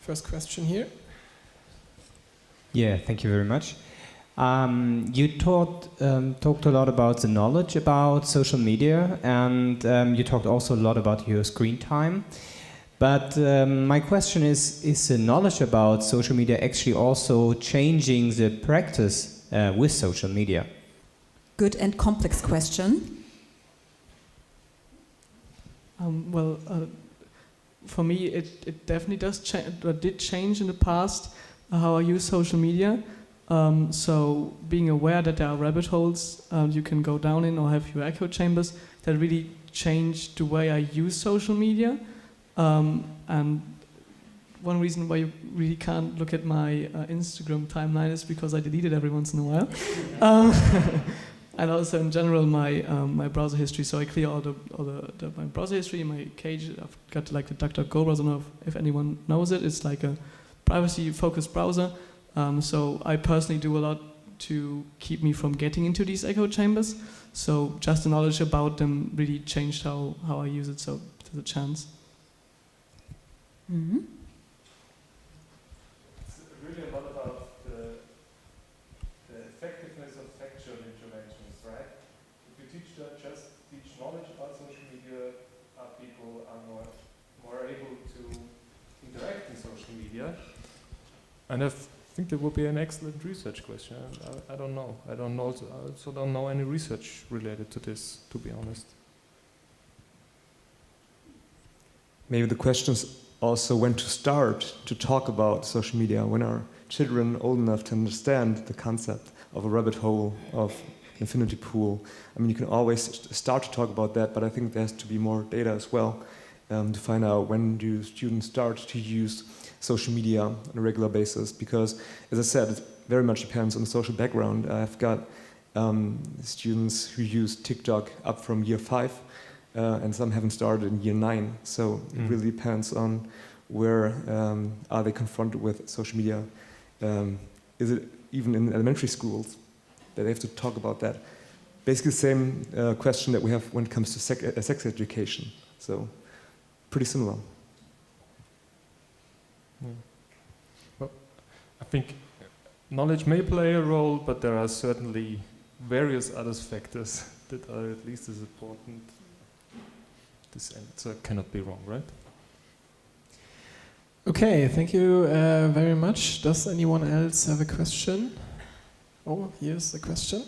First question here. Yeah, thank you very much. You talked a lot about the knowledge about social media, and you talked also a lot about your screen time. But my question is the knowledge about social media actually also changing the practice with social media? Good and complex question. For me, it definitely did change in the past how I use social media. So being aware that there are rabbit holes you can go down in or have your echo chambers, that really changed the way I use social media. And one reason why you really can't look at my Instagram timeline is because I delete it every once in a while. And also in general my browser history. So I clear all my browser history in my cage. I've got like the DuckDuckGo browser. I don't know if anyone knows it. It's like a privacy-focused browser. So I personally do a lot to keep me from getting into these echo chambers. So just the knowledge about them really changed how I use it. So there's a chance. Mm-hmm. It's really a lot about the effectiveness of factual interventions, right? If you just teach knowledge about social media, people are more able to interact in social media. And I think that would be an excellent research question. I don't know. I also don't know any research related to this, to be honest. Maybe the question is also when to start to talk about social media, when are children old enough to understand the concept of a rabbit hole, of infinity pool. I mean, you can always start to talk about that, but I think there has to be more data as well to find out when do students start to use social media on a regular basis, because, as I said, it very much depends on the social background. I've got students who use TikTok up from year 5, and some haven't started in year 9. So it really depends on where are they confronted with social media. Is it even in elementary schools that they have to talk about that? Basically the same question that we have when it comes to sex education. So pretty similar. Well, I think knowledge may play a role, but there are certainly various other factors that are at least as important. This answer cannot be wrong, right? Okay, thank you very much. Does anyone else have a question? Oh, here's a question.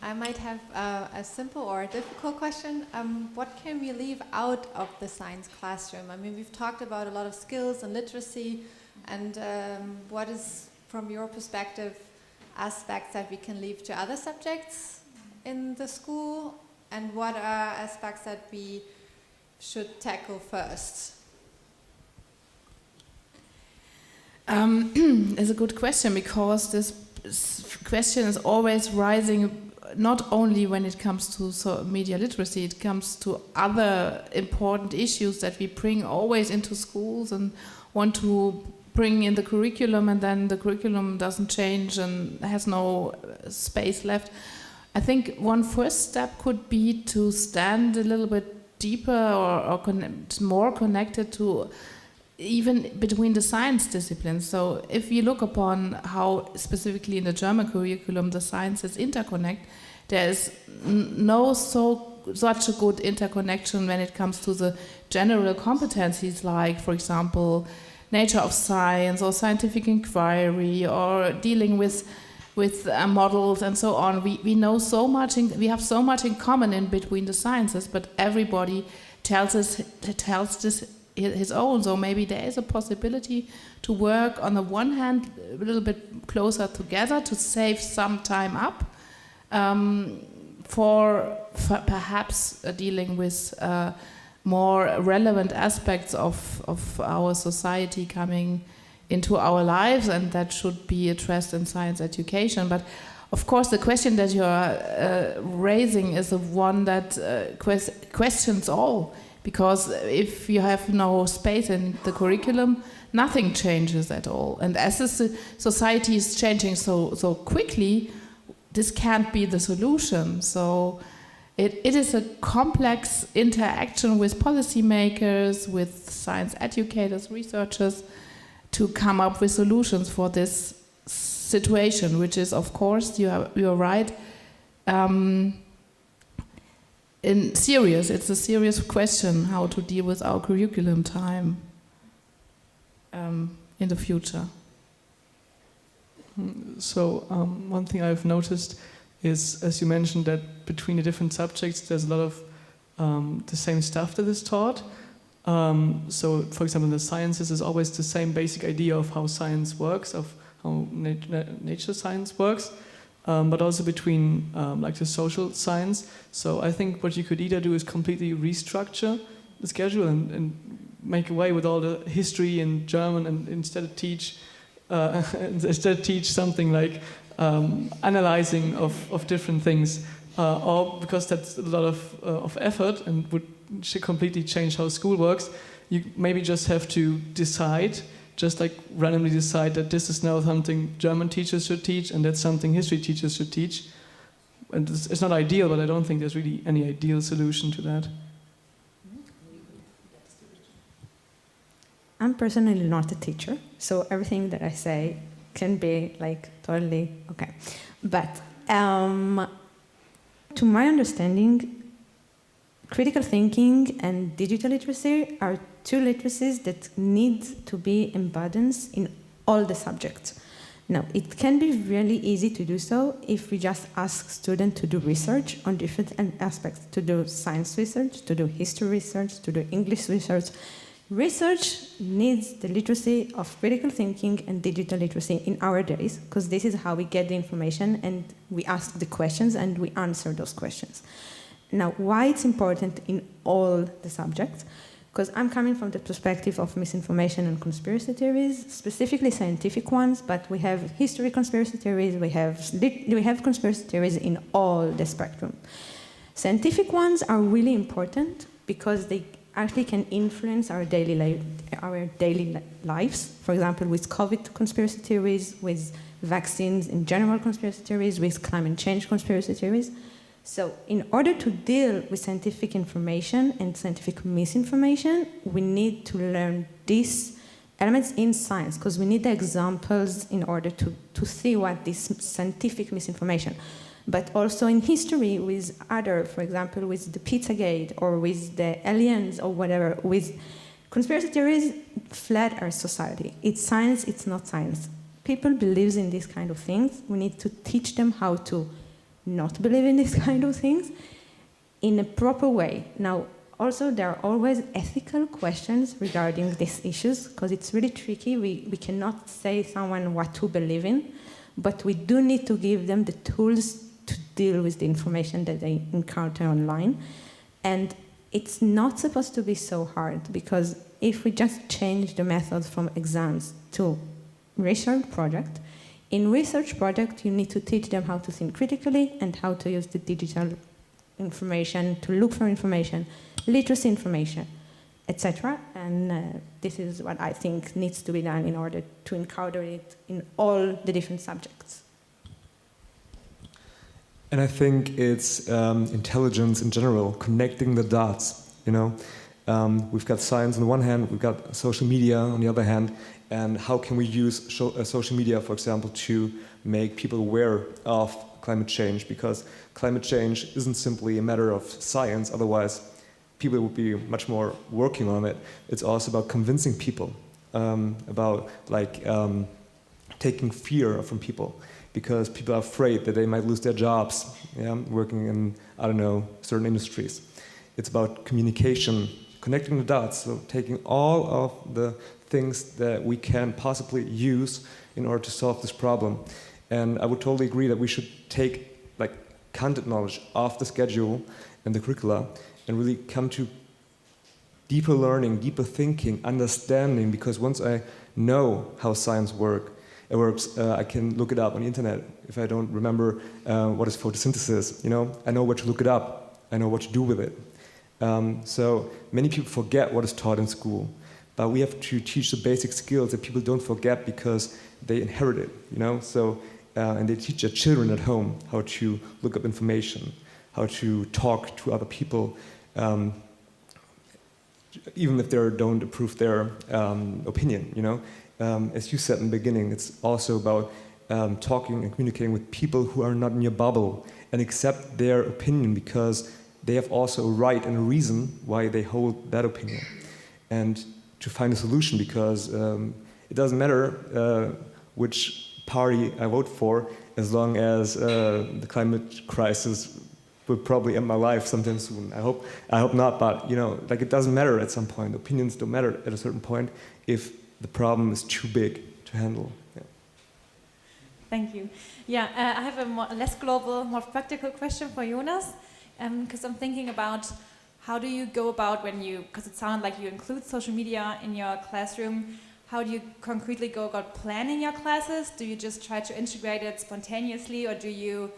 I might have a simple or a difficult question. What can we leave out of the science classroom? I mean, we've talked about a lot of skills and literacy, and what is, from your perspective, aspects that we can leave to other subjects in the school, and what are aspects that we should tackle first? It's a good question, because this question is always rising, not only when it comes to media literacy, it comes to other important issues that we bring always into schools and want to bring in the curriculum, and then the curriculum doesn't change and has no space left. I think one first step could be to stand a little bit deeper or more connected to even between the science disciplines. So if you look upon how specifically in the German curriculum the sciences interconnect, there is such a good interconnection when it comes to the general competencies, like, for example, nature of science or scientific inquiry or dealing with models and so on. We know so much, we have so much in common in between the sciences, but everybody tells this his own. So maybe there is a possibility to work on the one hand a little bit closer together to save some time up for perhaps dealing with more relevant aspects of our society coming into our lives, and that should be addressed in science education. But of course the question that you are raising is the one that questions all, because if you have no space in the curriculum, nothing changes at all. And as the society is changing so quickly, this can't be the solution. So It is a complex interaction with policymakers, with science educators, researchers, to come up with solutions for this situation, which is, of course, you are right, it's a serious question how to deal with our curriculum time in the future. So one thing I've noticed is, as you mentioned, that between the different subjects there's a lot of the same stuff that is taught. So, for example, in the sciences is always the same basic idea of how science works, of how nature science works, but also between like the social science. So I think what you could either do is completely restructure the schedule and make away with all the history in German and instead teach something like analyzing of different things, or because that's a lot of effort and should completely change how school works, you maybe just have to decide, just like randomly decide that this is now something German teachers should teach and that's something history teachers should teach. And it's not ideal, but I don't think there's really any ideal solution to that. I'm personally not a teacher, so everything that I say can be like totally okay. But to my understanding, critical thinking and digital literacy are two literacies that need to be embodied in all the subjects. Now, it can be really easy to do so if we just ask students to do research on different aspects, to do science research, to do history research, to do English research. Research needs the literacy of critical thinking and digital literacy in our days, because this is how we get the information and we ask the questions and we answer those questions. Now, why it's important in all the subjects? Because I'm coming from the perspective of misinformation and conspiracy theories, specifically scientific ones, but we have history conspiracy theories, we have conspiracy theories in all the spectrum. Scientific ones are really important because they actually can influence our daily lives. For example, with COVID conspiracy theories, with vaccines in general conspiracy theories, with climate change conspiracy theories. So in order to deal with scientific information and scientific misinformation, we need to learn these elements in science, because we need the examples in order to see what this scientific misinformation. But also in history with other, for example, with the Pizzagate or with the aliens or whatever, with conspiracy theories flat our society. It's science, it's not science. People believe in these kind of things. We need to teach them how to not believe in these kind of things in a proper way. Now, also, there are always ethical questions regarding these issues, because it's really tricky. We cannot say someone what to believe in, but we do need to give them the tools to deal with the information that they encounter online. And it's not supposed to be so hard, because if we just change the method from exams to research project, in research project you need to teach them how to think critically and how to use the digital information to look for information, literacy information, etc. And this is what I think needs to be done in order to encounter it in all the different subjects. And I think it's intelligence in general, connecting the dots, you know. We've got science on the one hand, we've got social media on the other hand, and how can we use social media, for example, to make people aware of climate change? Because climate change isn't simply a matter of science, otherwise people would be much more working on it. It's also about convincing people, about like taking fear from people. Because people are afraid that they might lose their jobs, working in, I don't know, certain industries. It's about communication, connecting the dots, so taking all of the things that we can possibly use in order to solve this problem. And I would totally agree that we should take like content knowledge off the schedule and the curricula and really come to deeper learning, deeper thinking, understanding, because once I know how science works, I can look it up on the internet. If I don't remember what is photosynthesis, you know, I know where to look it up. I know what to do with it. So many people forget what is taught in school, but we have to teach the basic skills that people don't forget because they inherit it, you know. So and they teach their children at home how to look up information, how to talk to other people, even if they don't approve their opinion, you know. As you said in the beginning, it's also about talking and communicating with people who are not in your bubble and accept their opinion, because they have also a right and a reason why they hold that opinion. And to find a solution, because it doesn't matter which party I vote for, as long as the climate crisis will probably end my life sometime soon. I hope not, but you know, like, it doesn't matter at some point. Opinions don't matter at a certain point if the problem is too big to handle. Yeah. Thank you. Yeah, I have a less global, more practical question for Jonas, because I'm thinking about how do you go about when you, because it sounded like you include social media in your classroom, how do you concretely go about planning your classes? Do you just try to integrate it spontaneously, or do you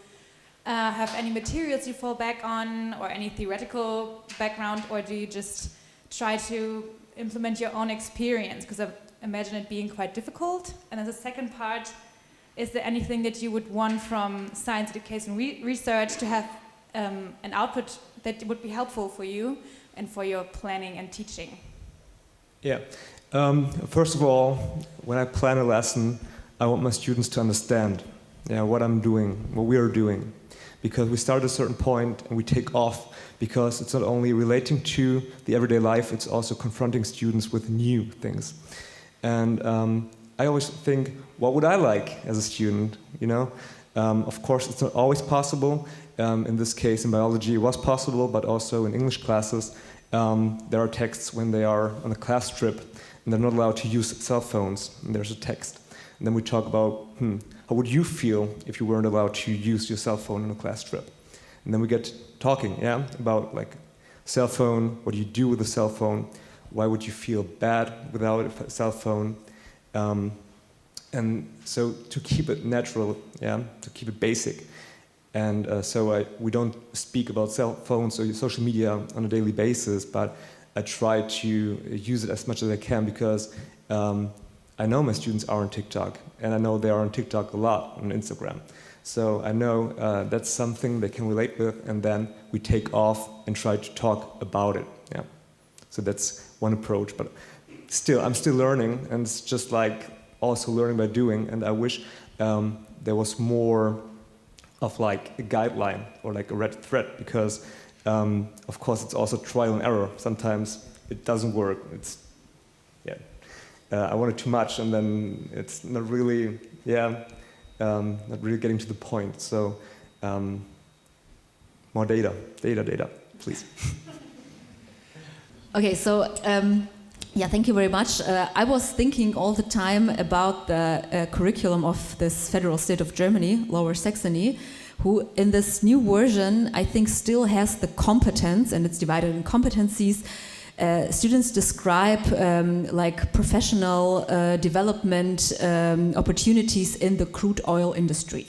have any materials you fall back on, or any theoretical background, or do you just try to implement your own experience? Because I imagine it being quite difficult. And as a second part, is there anything that you would want from science education research to have an output that would be helpful for you and for your planning and teaching? Yeah. First of all, when I plan a lesson, I want my students to understand what I'm doing, what we are doing. Because we start at a certain point and we take off, because it's not only relating to the everyday life, it's also confronting students with new things. And I always think, what would I like as a student, you know? Of course, it's not always possible. In this case, in biology, it was possible, but also in English classes, there are texts when they are on a class trip, and they're not allowed to use cell phones, and there's a text. And then we talk about, how would you feel if you weren't allowed to use your cell phone on a class trip? And then we get talking, about like cell phone, what do you do with a cell phone? Why would you feel bad without a cell phone? And so to keep it natural, to keep it basic. And we don't speak about cell phones or social media on a daily basis, but I try to use it as much as I can, because I know my students are on TikTok, and I know they are on TikTok a lot, on Instagram. So I know that's something they can relate with, and then we take off and try to talk about it. Yeah. So that's one approach, but I'm still learning, and it's just like also learning by doing, and I wish there was more of like a guideline or like a red thread, because of course it's also trial and error. Sometimes it doesn't work. I want it too much, and then it's not really, not really getting to the point. So more data, please. Okay, so thank you very much. I was thinking all the time about the curriculum of this federal state of Germany, Lower Saxony, who in this new version, I think, still has the competence, and it's divided in competencies. Students describe like professional development opportunities in the crude oil industry.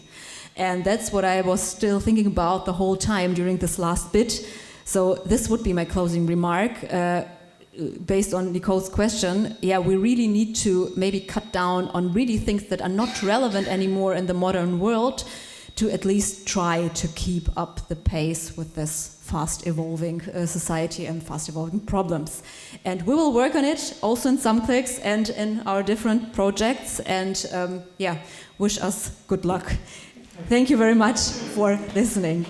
And that's what I was still thinking about the whole time during this last bit. So this would be my closing remark. Based on Nicole's question, we really need to maybe cut down on really things that are not relevant anymore in the modern world, to at least try to keep up the pace with this fast evolving society and fast evolving problems. And we will work on it also in some clicks and in our different projects, and wish us good luck. Thank you very much for listening.